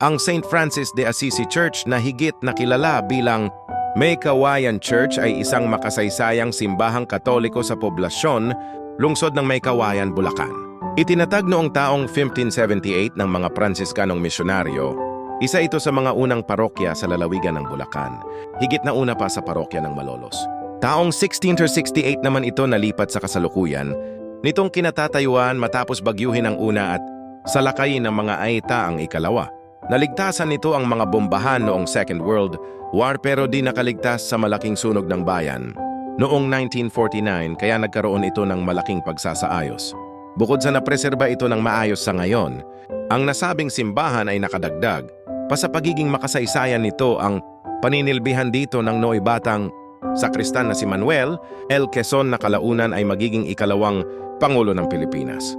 Ang St. Francis de Assisi Church na higit na kilala bilang May Kawayan Church ay isang makasaysayang simbahang Katoliko sa poblasyon, lungsod ng May Kawayan, Bulacan. Itinatag noong taong 1578 ng mga Pransiskanong misyonaryo. Isa ito sa mga unang parokya sa lalawigan ng Bulacan. Higit na una pa sa parokya ng Malolos. Taong 1668 naman ito nalipat sa kasalukuyan, nitong kinatatayuan matapos bagyuhin ang una at salakayin ng mga Aita ang ikalawa. Naligtasan nito ang mga bombahan noong Second World War pero di nakaligtas sa malaking sunog ng bayan. Noong 1949 kaya nagkaroon ito ng malaking pagsasaayos. Bukod sa napreserba ito ng maayos sa ngayon, ang nasabing simbahan ay nakadagdag pa sa pagiging makasaysayan nito ang paninilbihan dito ng nooy batang sakristan na si Manuel L. Quezon na kalaunan ay magiging ikalawang Pangulo ng Pilipinas.